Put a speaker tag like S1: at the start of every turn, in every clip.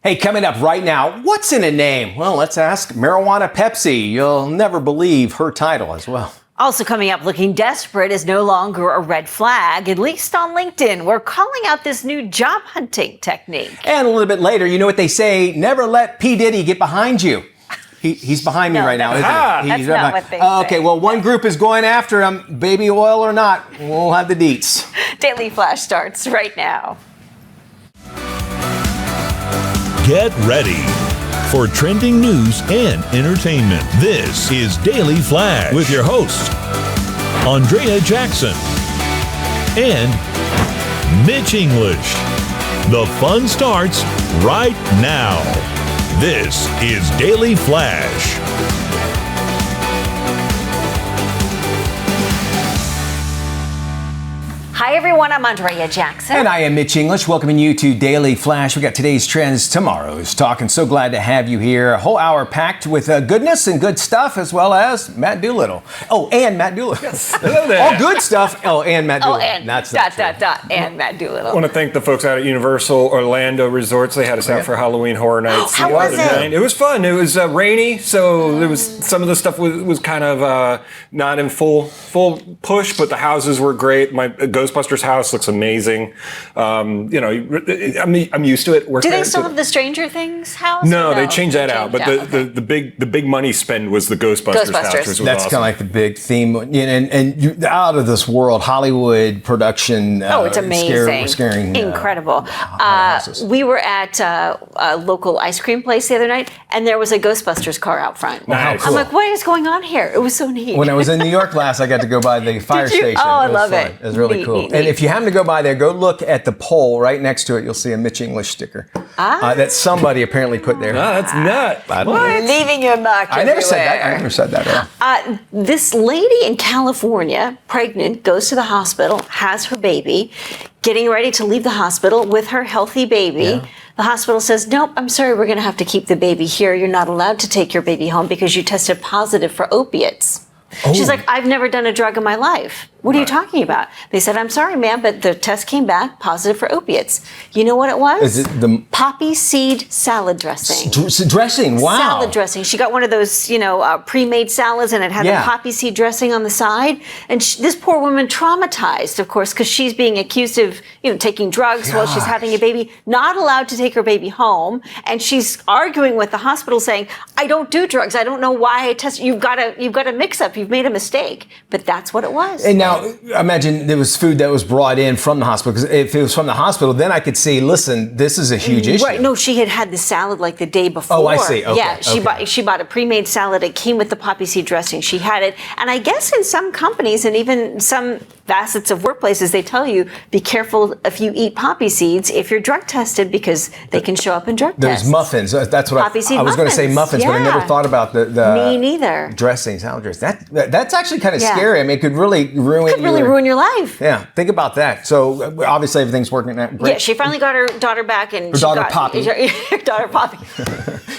S1: Hey, coming up right now, what's in a name? Well, let's ask Marijuana Pepsi. You'll never believe her title as well.
S2: Also coming up, looking desperate is no longer a red flag, at least on LinkedIn. We're calling out this new job hunting technique.
S1: And a little bit later, you know what they say, never let P. Diddy get behind you. He's behind me right now, isn't he?
S2: That's
S1: He's
S2: not
S1: right
S2: what they
S1: behind.
S2: say.
S1: Okay, well, one group is going after him, baby oil or not. We'll have the deets.
S2: Daily Flash starts right now.
S3: Get ready for trending news and entertainment. This is Daily Flash with your hosts, Andrea Jackson and Mitch English. The fun starts right now. This is Daily Flash.
S2: Hi, everyone. I'm Andrea Jackson.
S1: And I am Mitch English, welcoming you to Daily Flash. We got today's trends, tomorrow's talk, and so glad to have you here. A whole hour packed with goodness and good stuff, as well as Matt Doolittle. Oh, and Matt Doolittle.
S4: Yes. Hello there.
S1: All good stuff. Oh, and Matt Doolittle.
S2: And
S1: That's
S2: and Matt Doolittle.
S4: I want to thank the folks out at Universal Orlando Resorts. They had us out for Halloween Horror Nights.
S2: How was it?
S4: It was fun. It was rainy, so there was some of the stuff was kind of not in full push, but the houses were great. My Ghostbusters house looks amazing. I'm used to it.
S2: Do they still have the Stranger Things house?
S4: No, they changed that out. But the big money spend was the Ghostbusters house. Which was
S1: That's
S4: awesome.
S1: kind of like the big theme, and you, out of this world Hollywood production.
S2: It's amazing,
S1: scaring,
S2: incredible.
S1: houses.
S2: We were at a local ice cream place the other night, and there was a Ghostbusters car out front.
S4: Nice.
S2: I'm like, what is going on here? It was so neat.
S1: When I was in New York last, I got to go by the fire
S2: Did you?
S1: station.
S2: Oh, I
S1: was
S2: love
S1: fun.
S2: it.
S1: It was really
S2: Neat,
S1: cool.
S2: neat,
S1: And
S2: neat.
S1: if you happen to go by there, go look at the pole right next to it. You'll see a Mitch English sticker that somebody apparently put there.
S4: That's nuts.
S1: I don't know.
S2: Leaving your mark
S1: I never said that. I
S2: everywhere.
S1: never said that at all.
S2: This lady in California, pregnant, goes to the hospital, has her baby, getting ready to leave the hospital with her healthy baby.
S1: Yeah.
S2: The hospital says, nope, I'm sorry, we're going to have to keep the baby here. You're not allowed to take your baby home because you tested positive for opiates. She's like, I've never done a drug in my life. What are you talking about? They said, I'm sorry, ma'am, but the test came back positive for opiates. You know what it was?
S1: Is it the
S2: poppy seed salad dressing.
S1: Dressing? Wow.
S2: Salad dressing. She got one of those, pre-made salads, and it had the poppy seed dressing on the side. And this poor woman, traumatized, of course, because she's being accused of, taking drugs while she's having a baby, not allowed to take her baby home, and she's arguing with the hospital, saying, "I don't do drugs. I don't know why I test. You've got a mix-up. You've made a mistake." But that's what it was.
S1: And now, imagine there was food that was brought in from the hospital, because if it was from the hospital, then I could say, listen, this is a huge issue.
S2: Right. No, she had the salad like the day before.
S1: Oh, I see. Okay.
S2: Yeah, she bought a pre-made salad. It came with the poppy seed dressing. She had it. And I guess in some companies and even some facets of workplaces, they tell you, be careful if you eat poppy seeds if you're drug tested, because they can show up in drug tests.
S1: There's muffins. That's what
S2: Poppy seed
S1: I was going to say muffins, but I never
S2: yeah.
S1: thought about the
S2: Me neither.
S1: dressing, salad dressing. That's actually kind of
S2: Yeah.
S1: scary. I mean, it could really ruin
S2: your life.
S1: Yeah, think about that. So obviously everything's working out great.
S2: Yeah, she finally got her daughter back, and
S1: Poppy.
S2: Her daughter Poppy.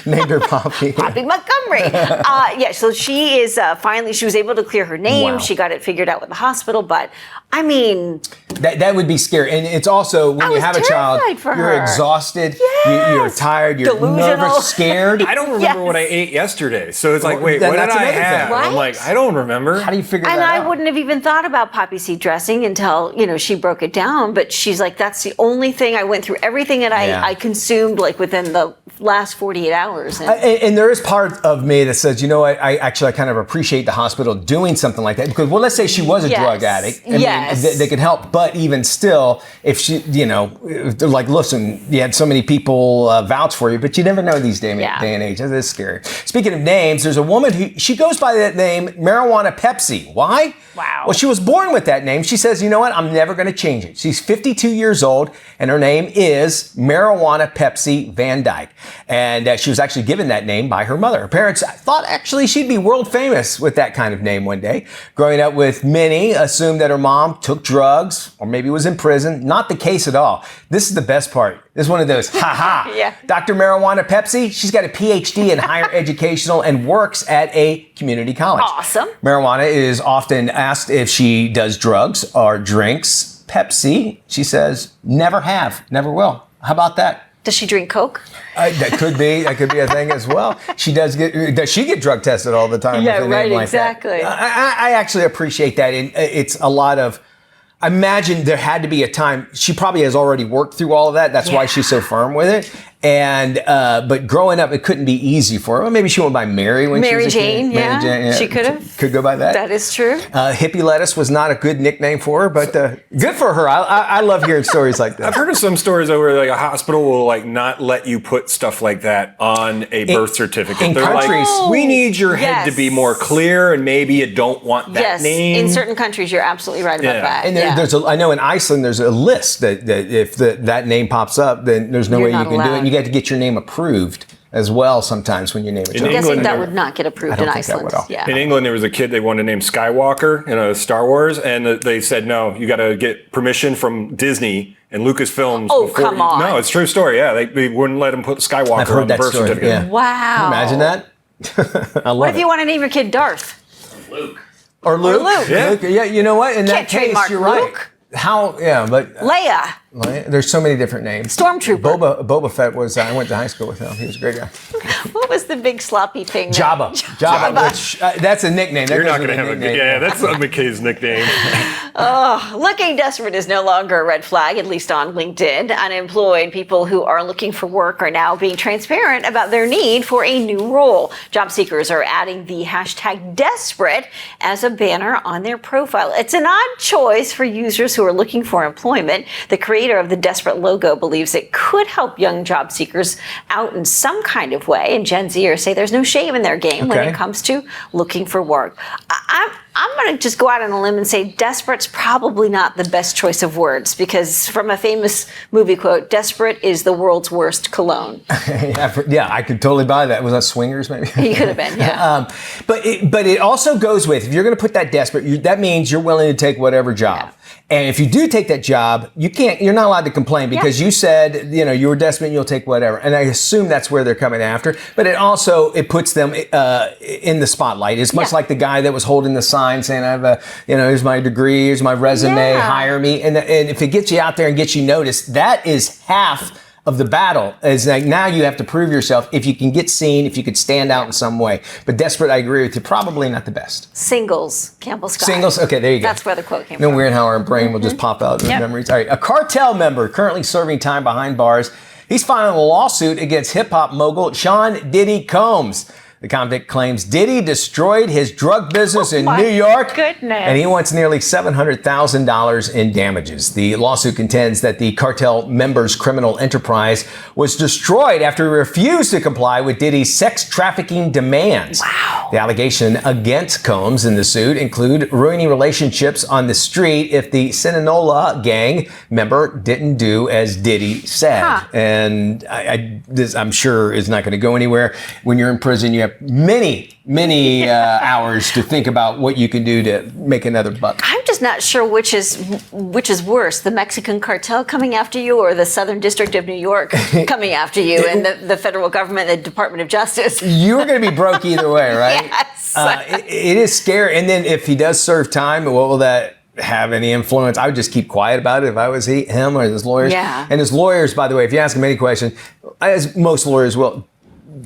S1: Named her Poppy.
S2: Poppy Montgomery. So she is finally, she was able to clear her name.
S1: Wow.
S2: She got it figured out with the hospital, but I mean,
S1: that would be scary. And it's also, when
S2: I
S1: you
S2: was
S1: have a child,
S2: terrified for
S1: you're
S2: her.
S1: exhausted,
S2: Yes.
S1: you're tired, you're
S2: Delusional.
S1: nervous, scared.
S4: I don't remember
S2: Yes.
S4: what I ate yesterday. So it's like,
S1: Well,
S4: wait,
S1: then
S4: what did
S1: that's
S4: I
S1: another thing.
S4: have?
S2: Right?
S4: I'm like, I don't remember.
S1: How do you figure
S2: and
S1: that
S2: I
S1: out?
S2: wouldn't have even thought about poppy seed dressing until, she broke it down. But she's like, that's the only thing. I went through everything that I consumed like within the last 48 hours.
S1: And there is part of me that says, I kind of appreciate the hospital doing something like that, because, well, let's say she was a
S2: Yes.
S1: drug addict. I mean,
S2: Yes.
S1: they could help, but even still, if she, if they're like, listen, you had so many people vouch for you, but you never know these day and age. That is scary. Speaking of names, there's a woman she goes by that name, Marijuana Pepsi. Why?
S2: Wow.
S1: Well, she was born with that name. She says, you know what? I'm never going to change it. She's 52 years old, and her name is Marijuana Pepsi Van Dyke. And she was actually given that name by her mother. Her parents thought actually she'd be world famous with that kind of name one day. Growing up with many assumed that her mom took drugs or maybe was in prison. Not the case at all. This is the best part. This is one of those, ha-ha.
S2: Yeah.
S1: Dr. Marijuana Pepsi, she's got a PhD in higher educational and works at a community college.
S2: Awesome.
S1: Marijuana is often asked if she does drugs or drinks. Pepsi, she says, never have, never will. How about that?
S2: Does she drink Coke?
S1: That could be a thing as well. Does she get drug tested all the time?
S2: Yeah,
S1: with a
S2: right,
S1: name like
S2: exactly.
S1: That? I actually appreciate that. And it's a lot of, I imagine there had to be a time, she probably has already worked through all of that. That's why she's so firm with it. And, but growing up, it couldn't be easy for her. Well, maybe she went by Mary when she was a
S2: Jane,
S1: kid. Mary Jane, yeah.
S2: She could have.
S1: Could go by that.
S2: That is true.
S1: Hippie lettuce was not a good nickname for her, but good for her. I love hearing stories like that.
S4: I've heard of some stories where like a hospital will like not let you put stuff like that on a birth certificate.
S1: In
S4: They're
S1: countries,
S4: like, we need your head to be more clear, and maybe you don't want that name.
S2: In certain countries, you're absolutely right about that.
S1: And there's I know in Iceland there's a list that if that name pops up, then there's no way you can do it. And you got to get your name approved as well sometimes when you name a child.
S2: I'm guessing that would not get approved in Iceland.
S1: Yeah.
S4: In England, there was a kid they wanted to name Skywalker in Star Wars, and they said, no, you got to get permission from Disney and Lucasfilms.
S2: Oh, come on.
S4: No, it's a true story. Yeah, they wouldn't let him put Skywalker on the birth certificate.
S1: Yeah.
S2: Wow.
S1: Imagine that. I love
S2: What if you want to name your kid Darth?
S5: Luke.
S1: Or Luke.
S4: Yeah.
S1: Luke. Yeah, you know what? In that
S2: Can't
S1: case,
S2: trademark
S1: you're
S2: Luke.
S1: right. But
S2: Leia.
S1: there's so many different names.
S2: Stormtrooper.
S1: Boba Fett was. I went to high school with him. He was a great guy.
S2: What was the big sloppy thing?
S1: Jabba. Which, that's a nickname.
S4: You're not going to have a good. Yeah, that's McKay's nickname.
S2: Looking desperate is no longer a red flag, at least on LinkedIn. Unemployed people who are looking for work are now being transparent about their need for a new role. Job seekers are adding the hashtag desperate as a banner on their profile. It's an odd choice for users who are looking for employment. The creator of the Desperate logo believes it could help young job seekers out in some kind of way. And Gen Zers say there's no shame in their game when it comes to looking for work. I'm going to just go out on a limb and say desperate's probably not the best choice of words, because from a famous movie quote, desperate is the world's worst cologne.
S1: Yeah, I could totally buy that. Was that Swingers maybe?
S2: He could have been, yeah.
S1: But it also goes with, if you're going to put that desperate, that means you're willing to take whatever job. Yeah. And if you do take that job, you're not allowed to complain because you said, you were desperate and you'll take whatever. And I assume that's where they're coming after. But it puts them in the spotlight. It's much like the guy that was holding the sign saying, I have here's my degree, here's my resume, hire me. And if it gets you out there and gets you noticed, that is half of the battle. Is like now you have to prove yourself if you can get seen, if you could stand out in some way. But desperate, I agree with you, probably not the best.
S2: Singles, Campbell Scott.
S1: Singles, okay, there you go.
S2: That's where the quote came from.
S1: Isn't it weird how our brain will just pop out in memories? All right, a cartel member currently serving time behind bars. He's filing a lawsuit against hip-hop mogul Sean Diddy Combs. The convict claims Diddy destroyed his drug business in New York.
S2: Goodness.
S1: And he wants nearly $700,000 in damages. The lawsuit contends that the cartel member's criminal enterprise was destroyed after he refused to comply with Diddy's sex trafficking demands.
S2: Wow.
S1: The allegation against Combs in the suit include ruining relationships on the street if the Sinaloa gang member didn't do as Diddy said. And this, I'm sure, is not going to go anywhere. When you're in prison, you have many hours to think about what you can do to make another buck.
S2: I'm just not sure which is worse, the Mexican cartel coming after you or the Southern District of New York coming after you and the federal government, the Department of Justice.
S1: You're going to be broke either way, right?
S2: Yes.
S1: It is scary. And then if he does serve time, what will that have any influence? I would just keep quiet about it if I was him or his lawyers.
S2: Yeah.
S1: And his lawyers, by the way, if you ask him any question, as most lawyers will,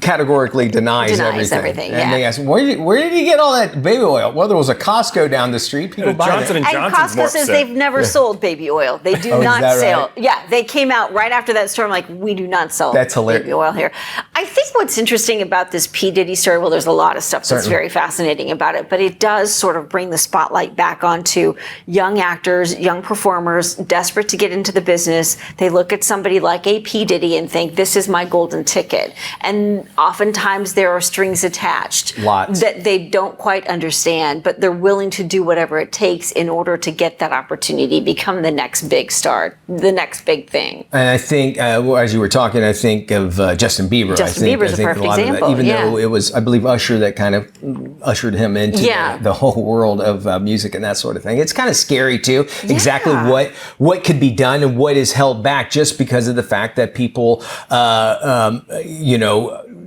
S1: categorically denies everything. And they ask, where did he get all that baby oil? Well, there was a Costco down the street. People buy
S4: Johnson
S1: that.
S4: and
S2: Costco says they've never sold baby oil. They do not sell.
S1: Right?
S2: Yeah, they came out right after that storm like, we do not sell baby oil here. I think what's interesting about this P. Diddy story, well, there's a lot of stuff that's very fascinating about it, but it does sort of bring the spotlight back onto young actors, young performers, desperate to get into the business. They look at somebody like a P. Diddy and think, this is my golden ticket. And oftentimes there are strings attached that they don't quite understand, but they're willing to do whatever it takes in order to get that opportunity, become the next big star, the next big thing.
S1: And I think, as you were talking, I think of Justin Bieber.
S2: Bieber's a perfect example.
S1: Even though it was, I believe, Usher that kind of ushered him into the whole world of music and that sort of thing. It's kind of scary too, exactly what could be done and what is held back just because of the fact that people,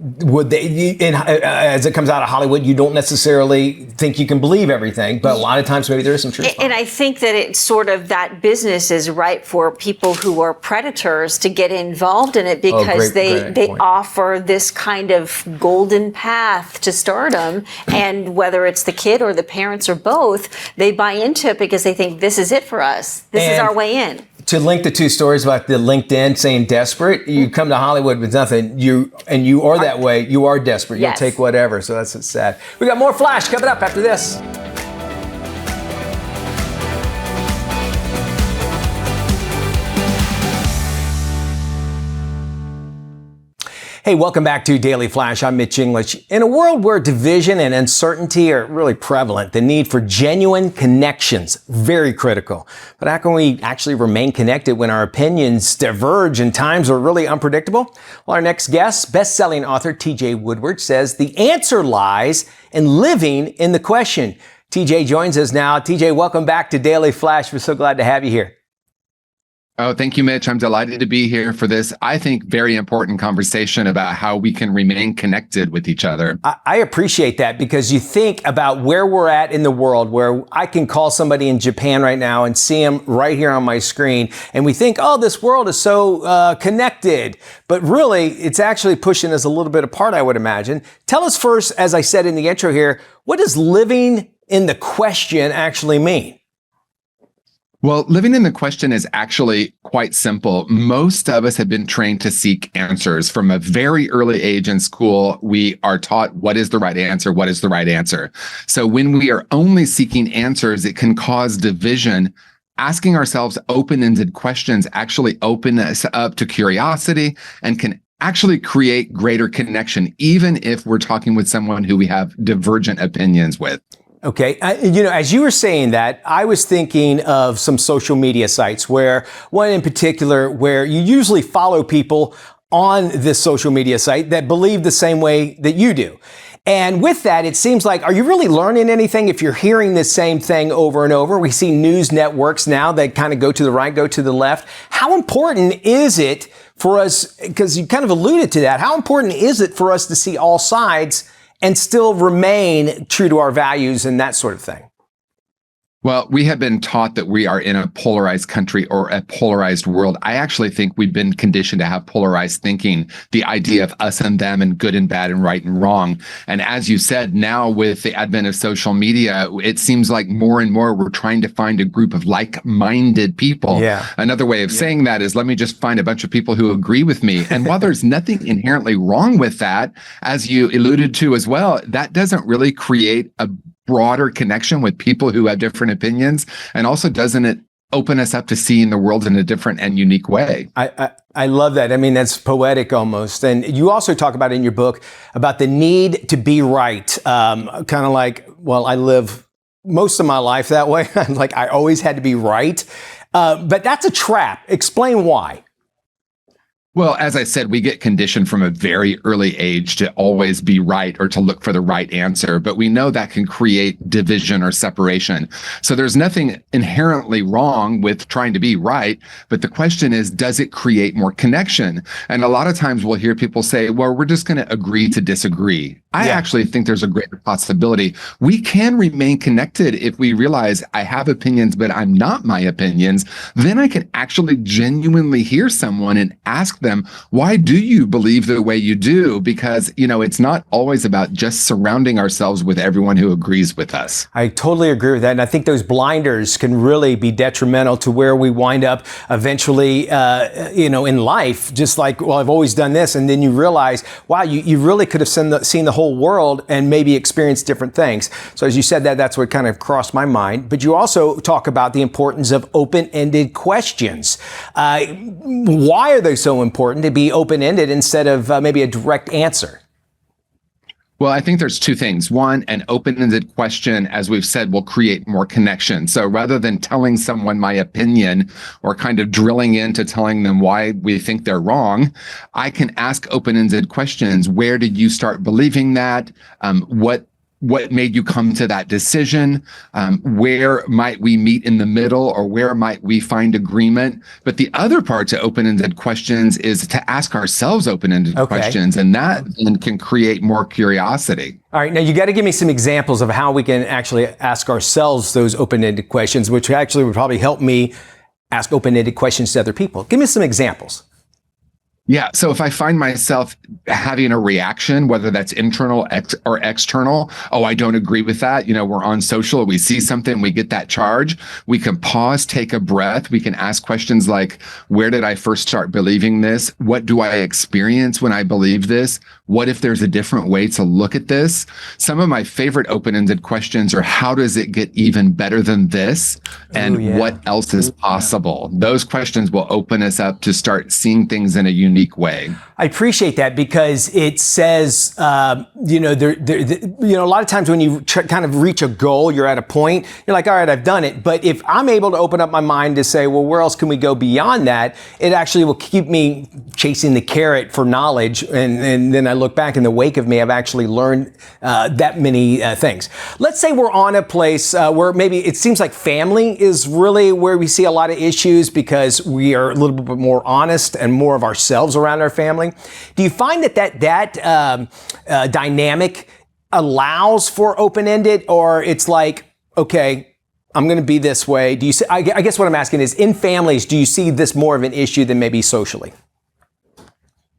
S1: would they, as it comes out of Hollywood, you don't necessarily think you can believe everything, but a lot of times maybe there is some truth.
S2: And I think that it's sort of that business is ripe for people who are predators to get involved in it because they offer this kind of golden path to stardom. And whether it's the kid or the parents or both, they buy into it because they think this is it for us. This is our way in.
S1: To link the two stories about the LinkedIn saying desperate, you come to Hollywood with nothing, you are that way, you are desperate, you'll take whatever, so that's what's sad. We got more Flash coming up after this. Hey, welcome back to Daily Flash. I'm Mitch English. In a world where division and uncertainty are really prevalent, the need for genuine connections, very critical. But how can we actually remain connected when our opinions diverge and times are really unpredictable? Well, our next guest, best-selling author TJ Woodward, says the answer lies in living in the question. TJ joins us now. TJ, welcome back to Daily Flash. We're so glad to have you here.
S5: Oh, thank you, Mitch. I'm delighted to be here for this, I think, very important conversation about how we can remain connected with each other.
S1: I appreciate that because you think about where we're at in the world, where I can call somebody in Japan right now and see them right here on my screen. And we think, oh, this world is so connected. But really, it's actually pushing us a little bit apart, I would imagine. Tell us first, as I said in the intro here, what does living in the question actually mean?
S5: Well, living in the question is actually quite simple. Most of us have been trained to seek answers. From a very early age in school, we are taught what is the right answer, what is the right answer. So when we are only seeking answers, it can cause division. Asking ourselves open-ended questions actually open us up to curiosity and can actually create greater connection, even if we're talking with someone who we have divergent opinions with.
S1: Okay. As you were saying that, I was thinking of some social media sites where one in particular where you usually follow people on this social media site that believe the same way that you do. And with that, it seems like, are you really learning anything if you're hearing the same thing over and over? We see news networks now that kind of go to the right, go to the left. How important is it for us, because you kind of alluded to that, how important is it for us to see all sides and still remain true to our values and that sort of thing?
S5: Well, we have been taught that we are in a polarized country or a polarized world. I actually think we've been conditioned to have polarized thinking, the idea of us and them and good and bad and right and wrong. And as you said, now with the advent of social media, it seems like more and more we're trying to find a group of like-minded people. Yeah. Another way of saying that is, let me just find a bunch of people who agree with me. And while there's nothing inherently wrong with that, as you alluded to as well, that doesn't really create a broader connection with people who have different opinions, and also doesn't it open us up to seeing the world in a different and unique way?
S1: I love that. I mean, that's poetic almost. And you also talk about in your book about the need to be right. Kind of like, well, I live most of my life that way. Like I always had to be right. But that's a trap. Explain why.
S5: Well, as I said, we get conditioned from a very early age to always be right or to look for the right answer, but we know that can create division or separation. So there's nothing inherently wrong with trying to be right, but the question is, does it create more connection? And a lot of times we'll hear people say, well, we're just going to agree to disagree. I actually think there's a greater possibility. We can remain connected if we realize I have opinions, but I'm not my opinions. Then I can actually genuinely hear someone and ask them, why do you believe the way you do? Because, it's not always about just surrounding ourselves with everyone who agrees with us.
S1: I totally agree with that. And I think those blinders can really be detrimental to where we wind up eventually, in life. Just like, well, I've always done this. And then you realize, wow, you really could have seen the whole world and maybe experienced different things. So as you said that's what kind of crossed my mind. But you also talk about the importance of open-ended questions. Why are they so important to be open-ended instead of maybe a direct answer?
S5: Well, I think there's two things. One, an open-ended question, as we've said, will create more connection. So rather than telling someone my opinion or kind of drilling into telling them why we think they're wrong, I can ask open-ended questions. Where did you start believing that? What what made you come to that decision? Where might we meet in the middle, or where might we find agreement? But the other part to open-ended questions is to ask ourselves open-ended questions, and that then can create more curiosity.
S1: All right, now you got to give me some examples of how we can actually ask ourselves those open-ended questions, which actually would probably help me ask open-ended questions to other people. Give me some examples.
S5: Yeah. So if I find myself having a reaction, whether that's internal or external, oh, I don't agree with that. We're on social, we see something, we get that charge. We can pause, take a breath. We can ask questions like, where did I first start believing this? What do I experience when I believe this? What if there's a different way to look at this? Some of my favorite open-ended questions are, how does it get even better than this? And what else is possible? Those questions will open us up to start seeing things in a unique way.
S1: I appreciate that, because it says, a lot of times when you kind of reach a goal, you're at a point, you're like, all right, I've done it. But if I'm able to open up my mind to say, well, where else can we go beyond that? It actually will keep me chasing the carrot for knowledge. And then I look back in the wake of me, I've actually learned that many things. Let's say we're on a place where maybe it seems like family is really where we see a lot of issues, because we are a little bit more honest and more of ourselves around our family. Do you find that dynamic allows for open-ended, or it's like, okay, I'm going to be this way? Do you see, I guess what I'm asking is, in families, do you see this more of an issue than maybe socially?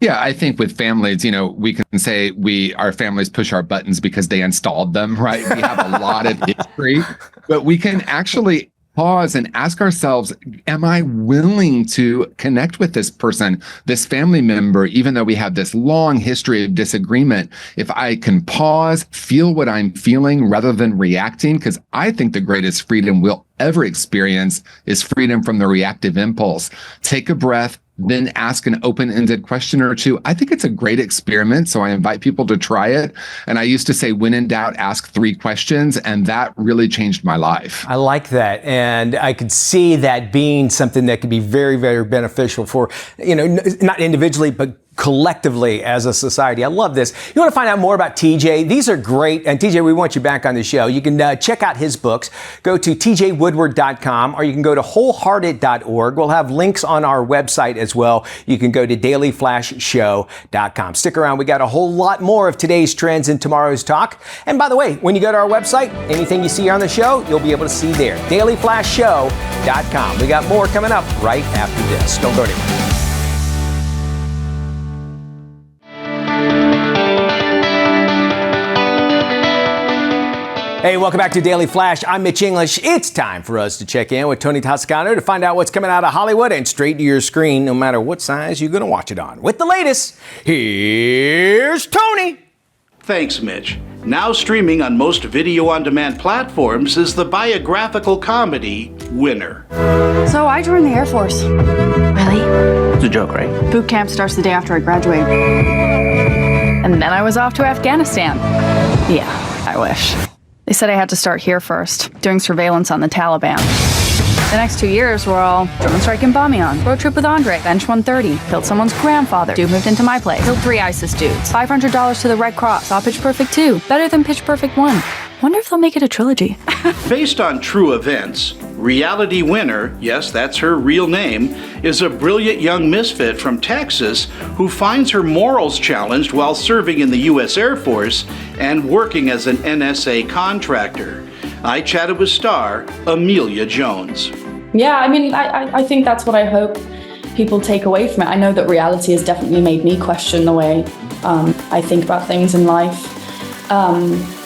S5: Yeah, I think with families, we can say our families push our buttons because they installed them, right? We have a lot of history, but we can actually pause and ask ourselves, am I willing to connect with this person, this family member, even though we have this long history of disagreement? If I can pause, feel what I'm feeling rather than reacting, because I think the greatest freedom we'll ever experience is freedom from the reactive impulse. Take a breath, then ask an open-ended question or two. I think it's a great experiment, so I invite people to try it. And I used to say, when in doubt, ask 3 questions, and that really changed my life.
S1: I like that, and I could see that being something that could be very, very beneficial for, not individually, but collectively as a society. I love this. You want to find out more about TJ? These are great. And TJ, we want you back on the show. You can check out his books. Go to tjwoodward.com, or you can go to wholehearted.org. We'll have links on our website as well. You can go to dailyflashshow.com. Stick around. We got a whole lot more of today's trends in tomorrow's talk. And by the way, when you go to our website, anything you see on the show, you'll be able to see there. dailyflashshow.com. We got more coming up right after this. Don't go anywhere. Hey, welcome back to Daily Flash. I'm Mitch English. It's time for us to check in with Tony Toscano to find out what's coming out of Hollywood and straight to your screen, no matter what size you're going to watch it on. With the latest, here's Tony.
S6: Thanks, Mitch. Now streaming on most video-on-demand platforms is the biographical comedy Winner.
S7: So I joined the Air Force.
S8: Really?
S6: It's a joke, right?
S7: Boot camp starts the day after I graduate. And then I was off to Afghanistan. Yeah, I wish. They said I had to start here first, doing surveillance on the Taliban. The next 2 years were all German strike in Bamiyan, road trip with Andre, bench 130, killed someone's grandfather, dude moved into my place, killed 3 ISIS dudes, $500 to the Red Cross, saw Pitch Perfect 2, better than Pitch Perfect 1. Wonder if they'll make it a trilogy.
S6: Based on true events, Reality Winner, yes, that's her real name, is a brilliant young misfit from Texas who finds her morals challenged while serving in the U.S. Air Force and working as an NSA contractor. I chatted with star Amelia Jones.
S9: Yeah, I mean, I think that's what I hope people take away from it. I know that reality has definitely made me question the way I think about things in life.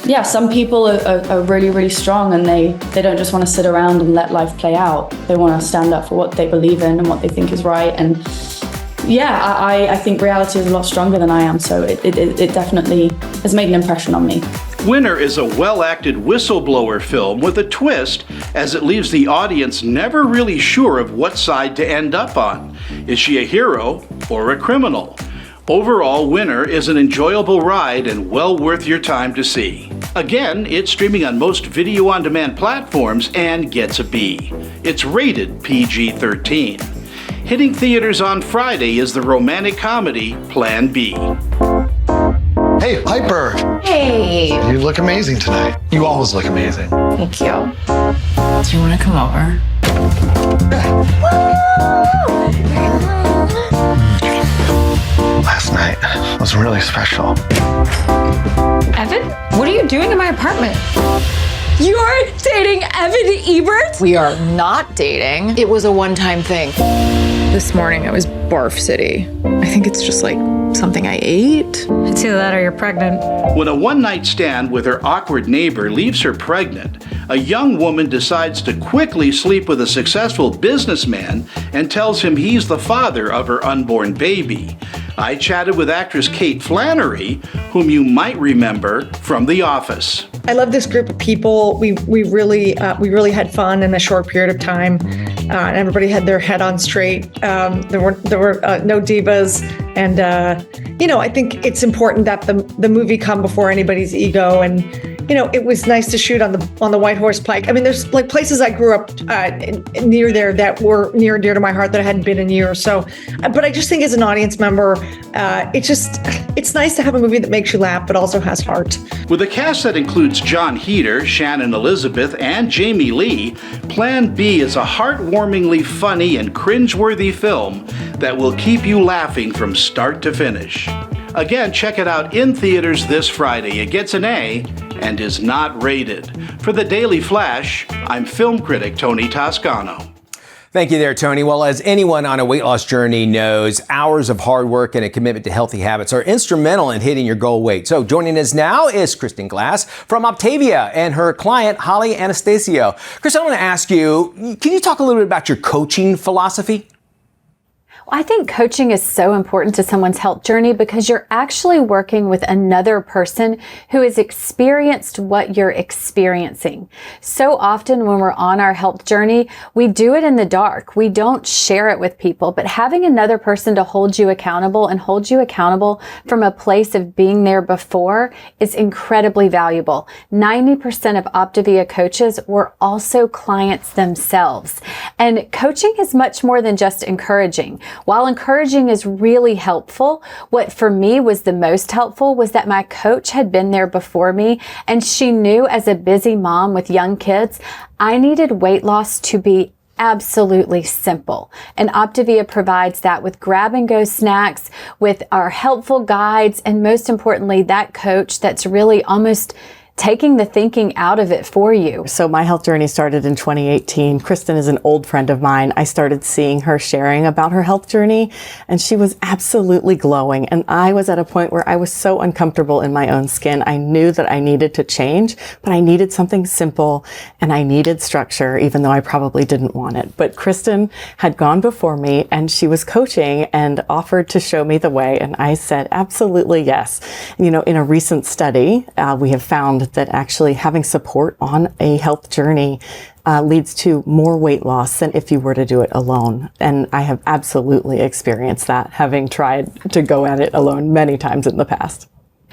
S9: Yeah, some people are really, really strong, and they don't just want to sit around and let life play out. They want to stand up for what they believe in and what they think is right. And yeah, I think reality is a lot stronger than I am, so it definitely has made an impression on me.
S6: Winner is a well-acted whistleblower film with a twist, as it leaves the audience never really sure of what side to end up on. Is she a hero or a criminal? Overall, Winner is an enjoyable ride and well worth your time to see. Again, it's streaming on most video-on-demand platforms and gets a B. It's rated PG-13. Hitting theaters on Friday is the romantic comedy Plan B.
S8: Hey, Piper.
S10: Hey.
S8: You look amazing tonight. You always look amazing.
S10: Thank you. Do you want to come over?
S8: Last night was really special.
S10: Evan, what are you doing in my apartment? You're dating Evan Ebert? We are not dating. It was a one-time thing. This morning I was barf city. I think it's just like something I ate. It's either that or you're pregnant.
S6: When a one-night stand with her awkward neighbor leaves her pregnant, a young woman decides to quickly sleep with a successful businessman and tells him he's the father of her unborn baby. I chatted with actress Kate Flannery, whom you might remember from The Office.
S11: I love this group of people. We really had fun in a short period of time, and everybody had their head on straight. There were no divas, and I think it's important that the movie come before anybody's ego. And it was nice to shoot on the White Horse Pike. I mean, there's like places I grew up near there that were near and dear to my heart that I hadn't been in years. So, but I just think as an audience member, it's nice to have a movie that makes you laugh but also has heart.
S6: With a cast that includes John Heder, Shannon Elizabeth, and Jamie Lee, Plan B is a heartwarmingly funny and cringeworthy film that will keep you laughing from start to finish. Again, check it out in theaters this Friday. It gets an A and is not rated. For the Daily Flash, I'm film critic Tony Toscano.
S1: Thank you there, Tony. Well, as anyone on a weight loss journey knows, hours of hard work and a commitment to healthy habits are instrumental in hitting your goal weight. So joining us now is Kristen Glass from Optavia and her client, Holly Anastasio. Kristen, I want to ask you, can you talk a little bit about your coaching philosophy?
S12: I think coaching is so important to someone's health journey because you're actually working with another person who has experienced what you're experiencing. So often when we're on our health journey, we do it in the dark. We don't share it with people, but having another person to hold you accountable and hold you accountable from a place of being there before is incredibly valuable. 90% of Optavia coaches were also clients themselves. And coaching is much more than just encouraging. While encouraging is really helpful, what for me was the most helpful was that my coach had been there before me, and she knew as a busy mom with young kids, I needed weight loss to be absolutely simple. And Optavia provides that with grab-and-go snacks, with our helpful guides, and most importantly, that coach that's really almost taking the thinking out of it for you.
S13: So my health journey started in 2018. Kristen is an old friend of mine. I started seeing her sharing about her health journey, and she was absolutely glowing. And I was at a point where I was so uncomfortable in my own skin. I knew that I needed to change, but I needed something simple and I needed structure, even though I probably didn't want it. But Kristen had gone before me and she was coaching and offered to show me the way. And I said, absolutely yes. In a recent study, we have found that actually having support on a health journey leads to more weight loss than if you were to do it alone. And I have absolutely experienced that, having tried to go at it alone many times in the past.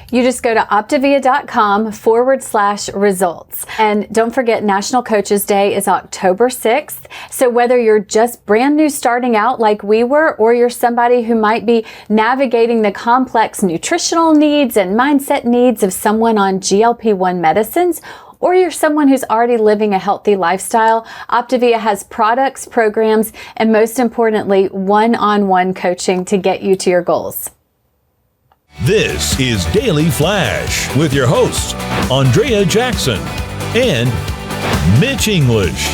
S12: You just go to optavia.com/results. And don't forget, National Coaches Day is October 6th. So whether you're just brand new starting out like we were, or you're somebody who might be navigating the complex nutritional needs and mindset needs of someone on GLP-1 medicines, or you're someone who's already living a healthy lifestyle, Optavia has products, programs, and most importantly, one-on-one coaching to get you to your goals.
S3: This is Daily Flash with your hosts, Andrea Jackson and Mitch English.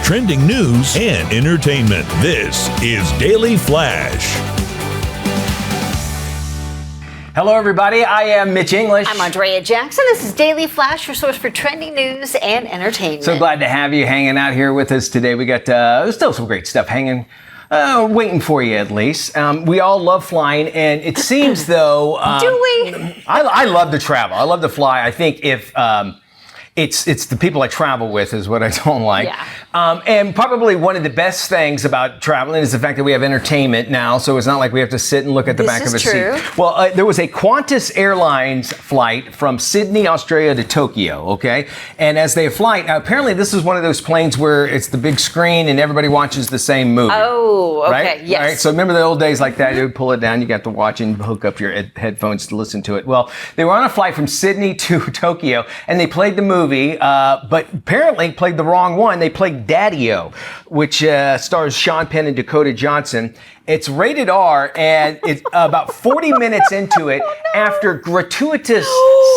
S3: Trending news and entertainment. This is Daily Flash.
S1: Hello, everybody. I am Mitch English.
S2: I'm Andrea Jackson. This is Daily Flash, your source for trending news and entertainment.
S1: So glad to have you hanging out here with us today. We got still some great stuff waiting for you at least. We all love flying, and it seems though.
S2: Do we?
S1: I love to travel. I love to fly. I think if it's the people I travel with is what I don't like.
S2: Yeah.
S1: And probably one of the best things about traveling is the fact that we have entertainment now, so it's not like we have to sit and look at the back of a seat. Well, there was a Qantas Airlines flight from Sydney, Australia to Tokyo, okay? And as they fly, now apparently this is one of those planes where it's the big screen and everybody watches the same movie.
S2: Oh, okay,
S1: right?
S2: yes.
S1: Right? So remember the old days like that, you would pull it down, you got to watch and hook up your headphones to listen to it. Well, they were on a flight from Sydney to Tokyo, and they played the movie, but apparently played the wrong one. They played Daddy-O, which stars Sean Penn and Dakota Johnson. It's rated R, and it's about 40 minutes into it, after gratuitous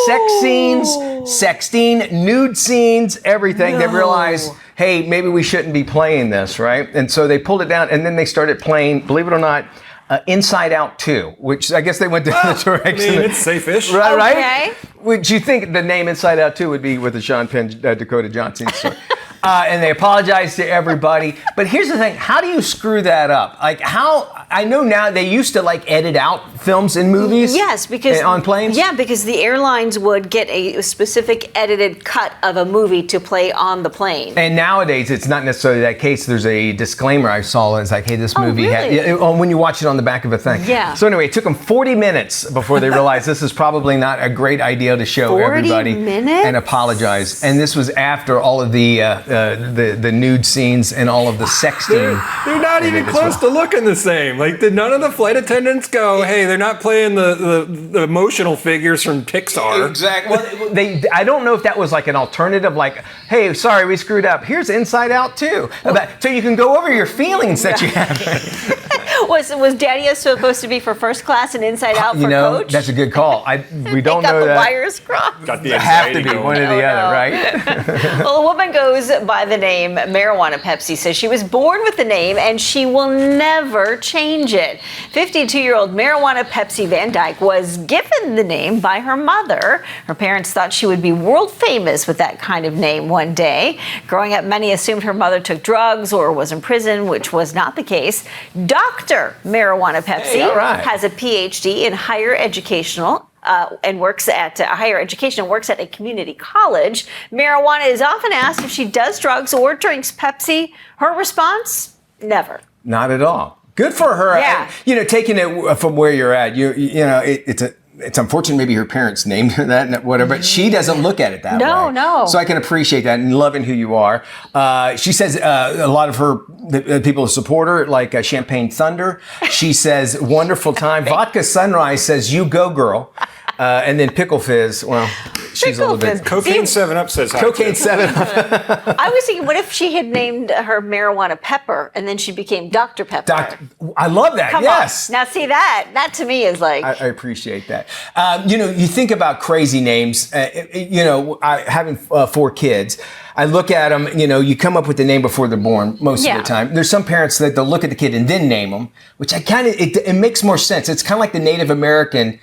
S1: sex scenes, sexting, nude scenes, everything, they realized, hey, maybe we shouldn't be playing this, right? And so they pulled it down, and then they started playing, believe it or not, Inside Out 2, which I guess they went down the direction.
S4: I mean, it's safe-ish.
S1: Right? Would you think the name Inside Out 2 would be with the Sean Penn, Dakota Johnson story? And they apologized to everybody. But here's the thing. How do you screw that up? Like I know now they used to like edit out films and movies.
S2: Yes, because
S1: on planes.
S2: Yeah, because the airlines would get a specific edited cut of a movie to play on the plane.
S1: And nowadays it's not necessarily that case. There's a disclaimer I saw. It's like, hey, this movie when you watch it on the back of a thing.
S2: Yeah.
S1: So anyway, it took them 40 minutes before they realized this is probably not a great idea to show
S2: 40
S1: everybody
S2: minutes?
S1: and apologize. And this was after all of the nude scenes and all of the sexting.
S4: They're not even close to looking the same. Like, did none of the flight attendants go, hey, they're not playing the emotional figures from Pixar?
S1: Exactly. Well, I don't know if that was like an alternative, like, hey, sorry, we screwed up. Here's Inside Out 2. So you can go over your feelings that you have.
S2: Was Daddy-O supposed to be for first class and Inside Out for coach?
S1: That's a good call. We don't know that.
S2: Got the wires crossed.
S4: Got the
S1: have to be one or the other, right?
S2: Well, a woman goes by the name Marijuana Pepsi, says she was born with the name and she will never change it. 52-year-old Marijuana Pepsi Van Dyke was given the name by her mother. Her parents thought she would be world famous with that kind of name one day. Growing up, many assumed her mother took drugs or was in prison, which was not the case. Dr. Marijuana Pepsi has a PhD in higher educational and works at higher education and works at a community college. Marijuana is often asked if she does drugs or drinks Pepsi. Her response, never.
S1: Not at all. Good for her.
S2: Yeah.
S1: And, taking it from where you're at, it's unfortunate maybe her parents named her that and whatever, but she doesn't look at it that way.
S2: No.
S1: So I can appreciate that and loving who you are. She says a lot of the people who support her, like Champagne Thunder. She says, wonderful time. Vodka Sunrise says, you go, girl. And then Pickle Fizz, well, she's a little bit.
S4: Cocaine 7-Up says hi.
S1: Cocaine 7-Up.
S2: I was thinking, what if she had named her Marijuana Pepper and then she became Dr. Pepper?
S1: I love that.
S2: Come
S1: yes.
S2: on. Now, see that to me is like.
S1: I appreciate that. You think about crazy names. Having 4 kids, I look at them, you come up with the name before they're born most of the time. There's some parents that they'll look at the kid and then name them, which it makes more sense. It's kind of like the Native American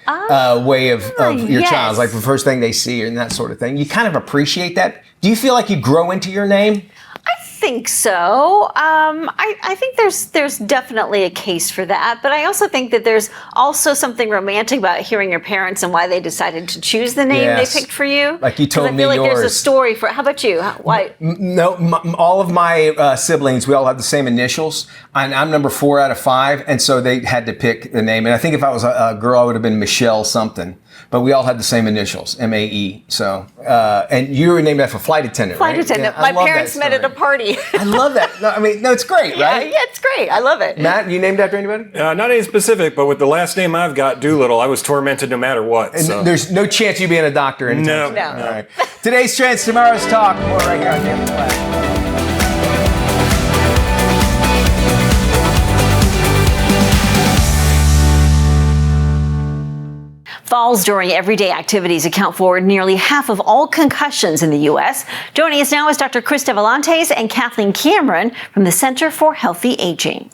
S1: way of your child, like the first thing they see and that sort of thing. You kind of appreciate that. Do you feel like you grow into your name?
S2: I think so. I think there's definitely a case for that, but I also think that there's also something romantic about hearing your parents and why they decided to choose the name they picked for you.
S1: Like you told me yours.
S2: I feel like there's a story for. How about you? Why?
S1: No, all of my siblings, we all have the same initials, and I'm number 4 out of 5, and so they had to pick the name. And I think if I was a girl, I would have been Michelle something. But we all had the same initials, M-A-E. So, and you were named after a flight attendant,
S2: Flight attendant. My parents met at a party.
S1: I love that. No, it's great, right?
S2: Yeah, it's great. I love it.
S1: Matt, you named after anybody?
S4: Not any specific, but with the last name I've got, Doolittle, I was tormented no matter what.
S1: And there's no chance you being a doctor anytime soon.
S2: No.
S1: All right. Today's Trends, tomorrow's Talk. More right here on Daily Flash.
S2: Falls during everyday activities account for nearly half of all concussions in the U.S. Joining us now is Dr. Chris Devalantes and Kathleen Cameron from the Center for Healthy Aging.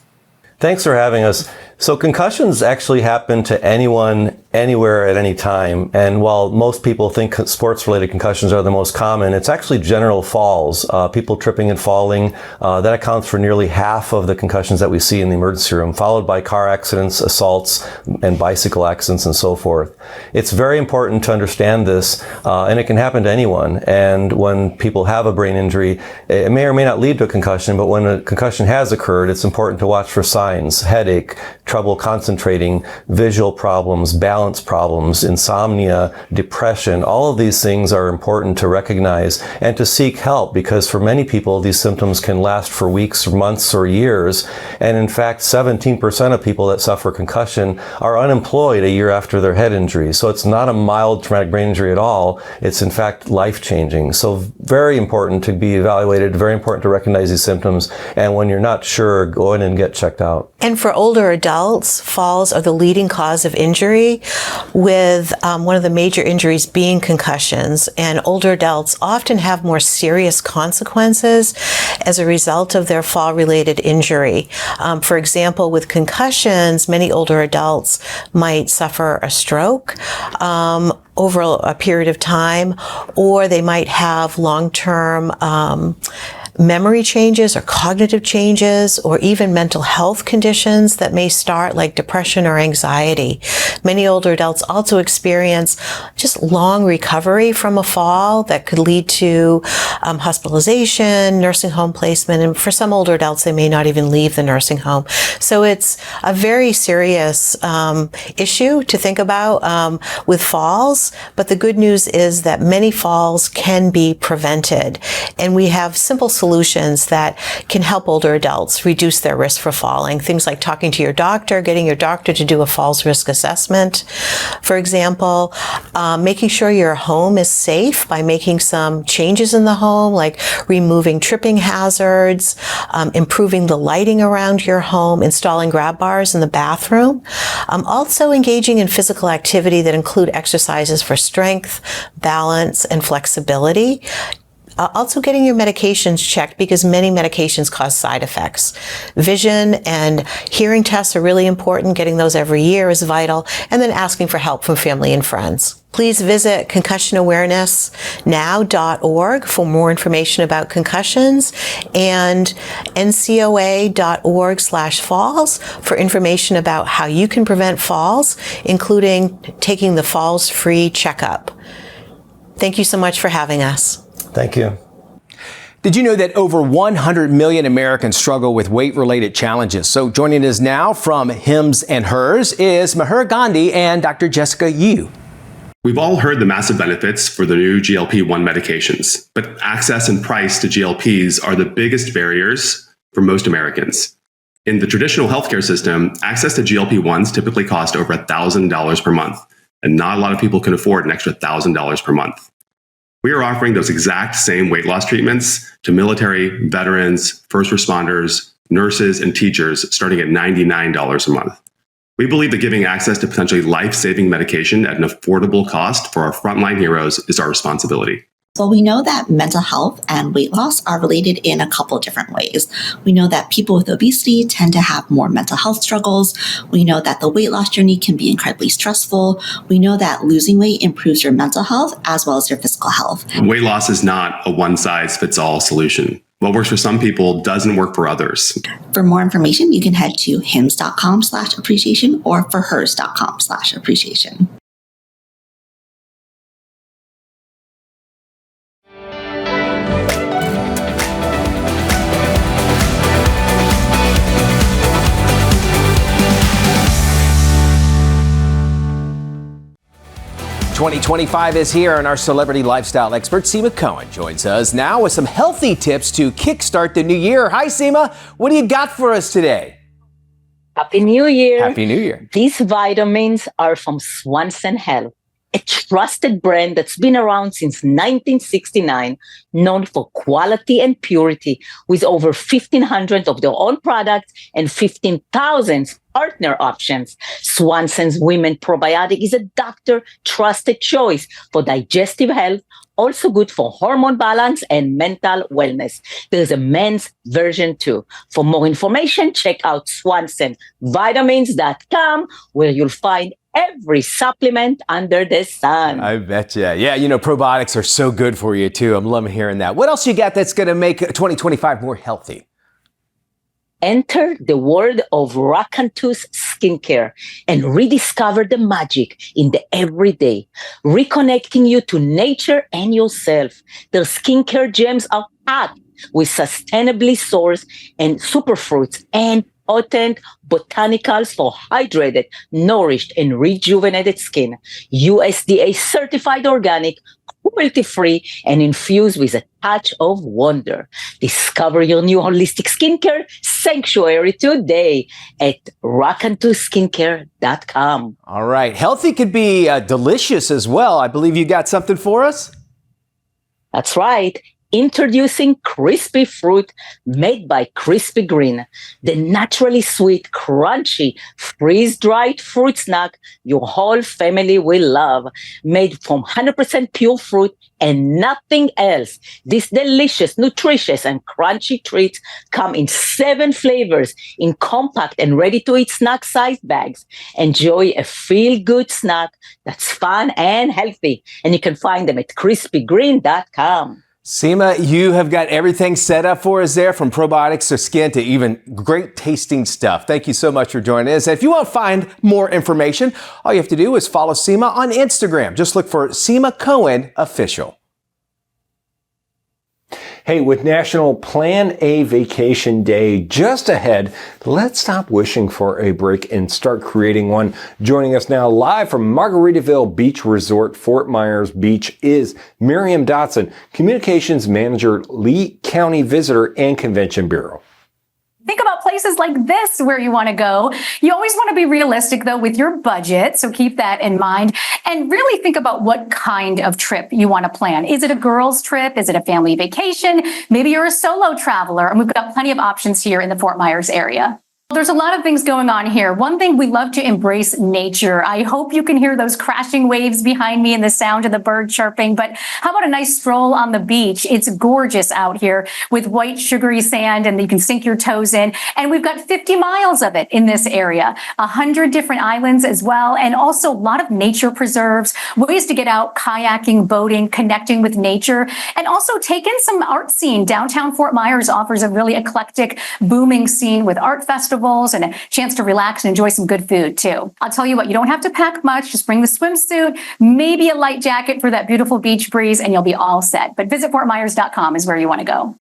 S14: Thanks for having us. So concussions actually happen to anyone, anywhere, at any time. And while most people think sports-related concussions are the most common, it's actually general falls, people tripping and falling. That accounts for nearly half of the concussions that we see in the emergency room, followed by car accidents, assaults, and bicycle accidents, and so forth. It's very important to understand this, and it can happen to anyone. And when people have a brain injury, it may or may not lead to a concussion, but when a concussion has occurred, it's important to watch for signs: headache, trouble concentrating, visual problems, balance problems, insomnia, depression. All of these things are important to recognize and to seek help, because for many people, these symptoms can last for weeks, months, or years. And in fact, 17% of people that suffer concussion are unemployed a year after their head injury. So it's not a mild traumatic brain injury at all. It's in fact life-changing. So very important to be evaluated, very important to recognize these symptoms. And when you're not sure, go in and get checked out.
S15: And for older adults, falls are the leading cause of injury, with one of the major injuries being concussions. And older adults often have more serious consequences as a result of their fall-related injury. For example, with concussions, many older adults might suffer a stroke over a period of time, or they might have long-term memory changes or cognitive changes, or even mental health conditions that may start, like depression or anxiety. Many older adults also experience just long recovery from a fall that could lead to hospitalization, nursing home placement, and for some older adults, they may not even leave the nursing home. So it's a very serious issue to think about with falls, but the good news is that many falls can be prevented, and we have simple solutions that can help older adults reduce their risk for falling. Things like talking to your doctor, getting your doctor to do a falls risk assessment, for example, making sure your home is safe by making some changes in the home, like removing tripping hazards, improving the lighting around your home, installing grab bars in the bathroom, also engaging in physical activity that include exercises for strength, balance, and flexibility. Also getting your medications checked, because many medications cause side effects. Vision and hearing tests are really important. Getting those every year is vital. And then asking for help from family and friends. Please visit concussionawarenessnow.org for more information about concussions, and ncoa.org/falls for information about how you can prevent falls, including taking the falls-free checkup. Thank you so much for having us.
S14: Thank you.
S1: Did you know that over 100 million Americans struggle with weight-related challenges? So joining us now from Hims and Hers is Meher Gandhi and Dr. Jessica Yu.
S16: We've all heard the massive benefits for the new GLP-1 medications, but access and price to GLPs are the biggest barriers for most Americans. In the traditional healthcare system, access to GLP-1s typically cost over $1,000 per month, and not a lot of people can afford an extra $1,000 per month. We are offering those exact same weight loss treatments to military, veterans, first responders, nurses, and teachers starting at $99 a month. We believe that giving access to potentially life-saving medication at an affordable cost for our frontline heroes is our responsibility.
S17: Well, we know that mental health and weight loss are related in a couple of different ways. We know that people with obesity tend to have more mental health struggles. We know that the weight loss journey can be incredibly stressful. We know that losing weight improves your mental health as well as your physical health.
S16: Weight loss is not a one-size-fits-all solution. What works for some people doesn't work for others.
S17: For more information, you can head to hims.com/appreciation or forhers.com/appreciation.
S1: .2025 is here, and our celebrity lifestyle expert, Seema Cohen, joins us now with some healthy tips to kickstart the new year. Hi, Seema. What do you got for us today?
S18: Happy New Year.
S1: Happy New Year.
S18: These vitamins are from Swanson Health, a trusted brand that's been around since 1969, known for quality and purity, with over 1,500 of their own products and 15,000 partner options. Swanson's Women Probiotic is a doctor-trusted choice for digestive health, also good for hormone balance and mental wellness. There's a men's version too. For more information, check out swansonvitamins.com, where you'll find every supplement under the sun.
S1: I betcha. Yeah, probiotics are so good for you too. I'm loving hearing that. What else you got that's going to make 2025 more healthy?
S18: Enter the world of Rakantus skincare and rediscover the magic in the everyday, reconnecting you to nature and yourself. Their skincare gems are packed with sustainably sourced and superfruits and potent botanicals for hydrated, nourished, and rejuvenated skin. USDA certified organic, cruelty-free, and infused with a touch of wonder. Discover your new holistic skincare sanctuary today at rakantuskincare.com.
S1: All right. Healthy could be delicious as well. I believe you got something for us?
S18: That's right. Introducing Crispy Fruit made by Crispy Green, the naturally sweet, crunchy, freeze-dried fruit snack your whole family will love. Made from 100% pure fruit and nothing else. These delicious, nutritious, and crunchy treats come in 7 flavors in compact and ready-to-eat snack-sized bags. Enjoy a feel-good snack that's fun and healthy. And you can find them at crispygreen.com.
S1: Seema, you have got everything set up for us there, from probiotics to skin to even great tasting stuff. Thank you so much for joining us. And if you want to find more information, all you have to do is follow Seema on Instagram. Just look for Seema Cohen Official.
S19: Hey, with National Plan A Vacation Day just ahead, let's stop wishing for a break and start creating one. Joining us now live from Margaritaville Beach Resort, Fort Myers Beach, is Miriam Dotson, Communications Manager, Lee County Visitor and Convention Bureau.
S20: Think about places like this where you want to go. You always want to be realistic, though, with your budget. So keep that in mind and really think about what kind of trip you want to plan. Is it a girls' trip? Is it a family vacation? Maybe you're a solo traveler. And we've got plenty of options here in the Fort Myers area. There's a lot of things going on here. One thing, we love to embrace nature. I hope you can hear those crashing waves behind me and the sound of the bird chirping. But how about a nice stroll on the beach? It's gorgeous out here with white sugary sand, and you can sink your toes in. And we've got 50 miles of it in this area, 100 different islands as well, and also a lot of nature preserves, ways to get out kayaking, boating, connecting with nature, and also take in some art scene. Downtown Fort Myers offers a really eclectic, booming scene with art festivals and a chance to relax and enjoy some good food too. I'll tell you what, you don't have to pack much. Just bring the swimsuit, maybe a light jacket for that beautiful beach breeze, and you'll be all set. But visit FortMyers.com is where you want to go.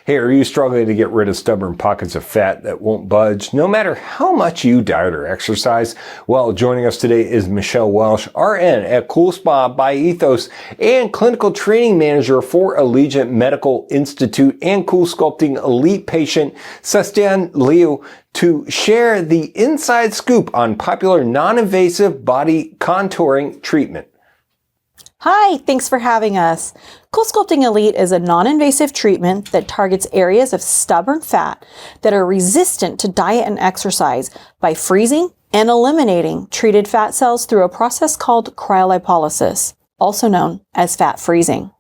S19: Hey, are you struggling to get rid of stubborn pockets of fat that won't budge, no matter how much you diet or exercise? Well, joining us today is Michelle Welsh, RN at Cool Spa by Ethos and Clinical Training Manager for Allegiant Medical Institute and Cool Sculpting Elite patient Sebastian Liu, to share the inside scoop on popular non-invasive body contouring treatment.
S21: Hi, thanks for having us. Cool Sculpting Elite is a non-invasive treatment that targets areas of stubborn fat that are resistant to diet and exercise by freezing and eliminating treated fat cells through a process called cryolipolysis, also known as fat freezing.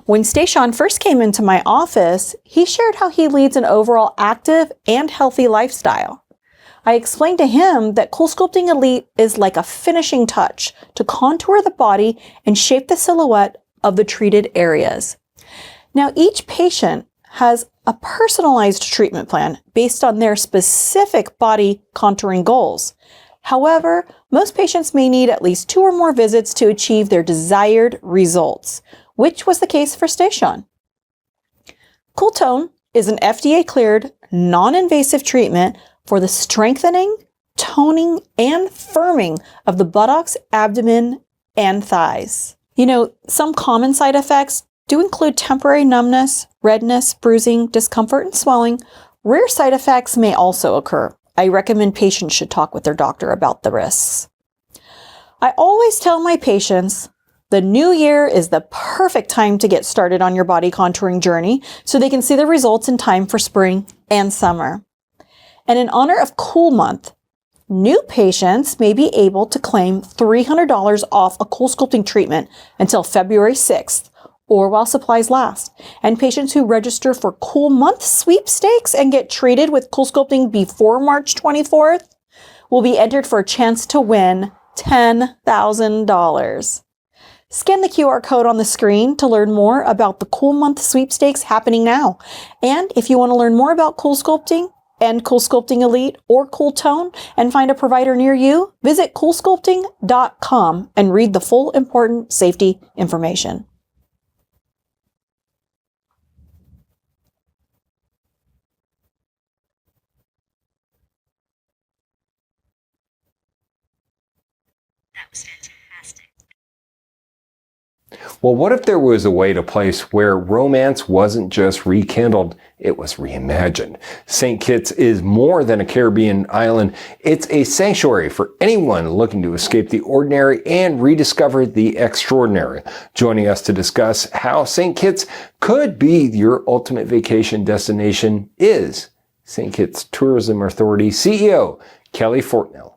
S21: When Station first came into my office, he shared how he leads an overall active and healthy lifestyle. I explained to him that Cool Sculpting Elite is like a finishing touch to contour the body and shape the silhouette of the treated areas. Now, each patient has a personalized treatment plan based on their specific body contouring goals. However, most patients may need at least 2 or more visits to achieve their desired results, which was the case for Station. Cool Tone is an FDA-cleared, non-invasive treatment for the strengthening, toning, and firming of the buttocks, abdomen, and thighs. You know, some common side effects do include temporary numbness, redness, bruising, discomfort, and swelling. Rare side effects may also occur. I recommend patients should talk with their doctor about the risks. I always tell my patients the new year is the perfect time to get started on your body contouring journey so they can see the results in time for spring and summer. And in honor of Cool Month, new patients may be able to claim $300 off a CoolSculpting treatment until February 6th, or while supplies last. And patients who register for Cool Month sweepstakes and get treated with CoolSculpting before March 24th will be entered for a chance to win $10,000. Scan the QR code on the screen to learn more about the Cool Month sweepstakes happening now. And if you want to learn more about CoolSculpting and CoolSculpting Elite or Cool Tone and find a provider near you, visit CoolSculpting.com and read the full important safety information.
S19: Well, what if there was a way to place where romance wasn't just rekindled, it was reimagined? St. Kitts is more than a Caribbean island. It's a sanctuary for anyone looking to escape the ordinary and rediscover the extraordinary. Joining us to discuss how St. Kitts could be your ultimate vacation destination is St. Kitts Tourism Authority CEO, Kelly Fortnell.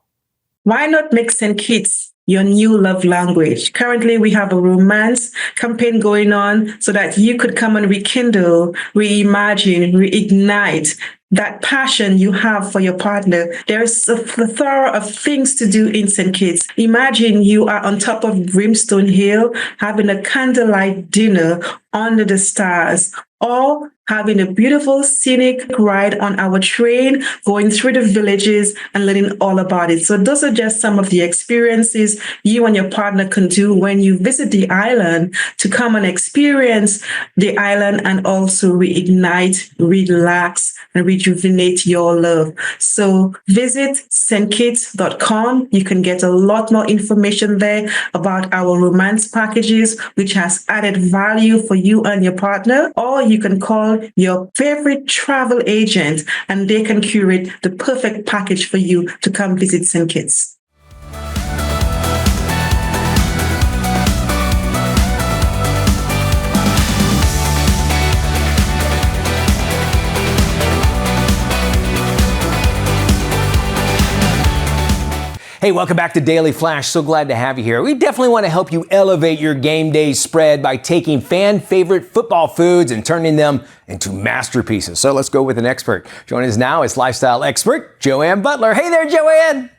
S5: Why not make St. Kitts your new love language? Currently, we have a romance campaign going on so that you could come and rekindle, reimagine, reignite that passion you have for your partner. There's a plethora of things to do in St. Kitts. Imagine you are on top of Brimstone Hill having a candlelight dinner under the stars, or having a beautiful scenic ride on our train, going through the villages and learning all about it. So those are just some of the experiences you and your partner can do when you visit the island, to come and experience the island and also reignite, relax, and rejuvenate your love. So visit stkitts.com. You can get a lot more information there about our romance packages, which has added value for you and your partner. Or you can call your favorite travel agent and they can curate the perfect package for you to come visit St. Kitts.
S1: Hey, welcome back to Daily Flash. So glad to have you here. We definitely want to help you elevate your game day spread by taking fan favorite football foods and turning them into masterpieces. So let's go with an expert. Joining us now is lifestyle expert Joanne Butler. Hey there, Joanne.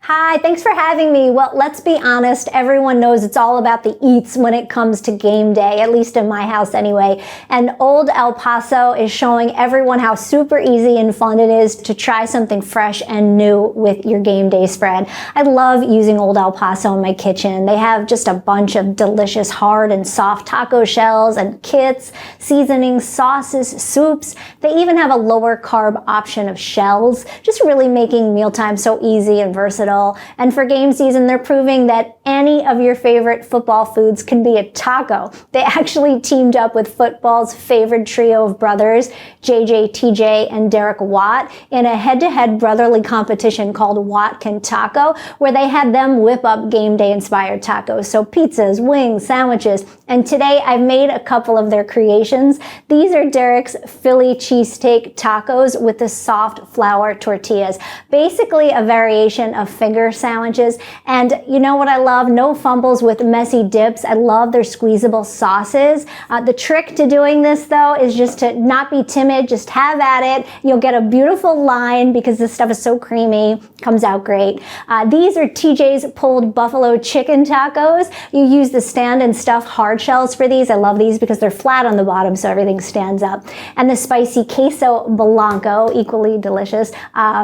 S22: Hi, thanks for having me. Well, let's be honest, everyone knows it's all about the eats when it comes to game day, at least in my house anyway. And Old El Paso is showing everyone how super easy and fun it is to try something fresh and new with your game day spread. I love using Old El Paso in my kitchen. They have just a bunch of delicious hard and soft taco shells and kits, seasonings, sauces, soups. They even have a lower carb option of shells, just really making mealtime so easy and versatile. And for game season, they're proving that any of your favorite football foods can be a taco. They actually teamed up with football's favorite trio of brothers, JJ, TJ, and Derek Watt, in a head-to-head brotherly competition called Watt Can Taco, where they had them whip up game day inspired tacos. So pizzas, wings, sandwiches. And today I've made a couple of their creations. These are Derek's Philly cheesesteak tacos with the soft flour tortillas. Basically a variation of finger sandwiches. And you know what I love? No fumbles with messy dips. I love their squeezable sauces. The trick to doing this though is just to not be timid, just have at it. You'll get a beautiful line because this stuff is so creamy, comes out great. These are TJ's pulled buffalo chicken tacos. You use the stand and stuff hard shells for these. I love these because they're flat on the bottom so everything stands up. And the spicy queso blanco, equally delicious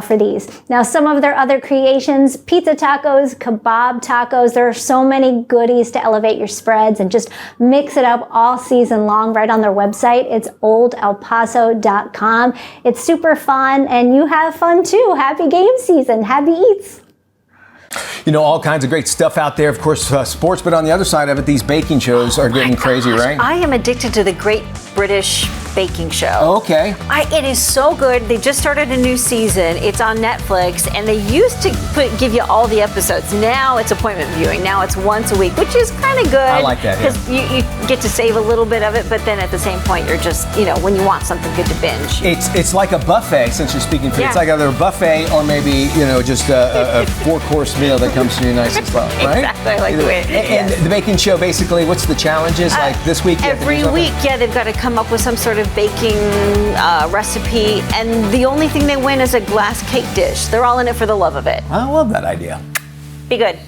S22: for these. Now some of their other creations, pizza tacos, kebab tacos. There are so many goodies to elevate your spreads and just mix it up all season long right on their website. It's oldelpaso.com. It's super fun and you have fun too. Happy game season. Happy eats.
S1: You know, all kinds of great stuff out there. Of course, sports, but on the other side of it, these baking shows are getting crazy, right?
S2: I am addicted to the Great British baking show.
S1: Okay.
S2: It is so good. They just started a new season. It's on Netflix, and they used to give you all the episodes. Now it's appointment viewing. Now it's once a week, which is kind of good.
S1: I like that,
S2: because you get to save a little bit of it, but then at the same point, you're just, when you want something good to binge.
S1: It's like a buffet, since you're speaking food.
S2: Yeah.
S1: It's like either a buffet or maybe, just a 4-course meal that comes to you nice and slow, right?
S2: Exactly, I like the way.
S1: And the baking show, basically, what's the challenges? Like this week?
S2: Every week, they've got to come up with some sort of baking recipe, and the only thing they win is a glass cake dish. They're all in it for the love of it.
S1: I love that idea.
S2: Be good.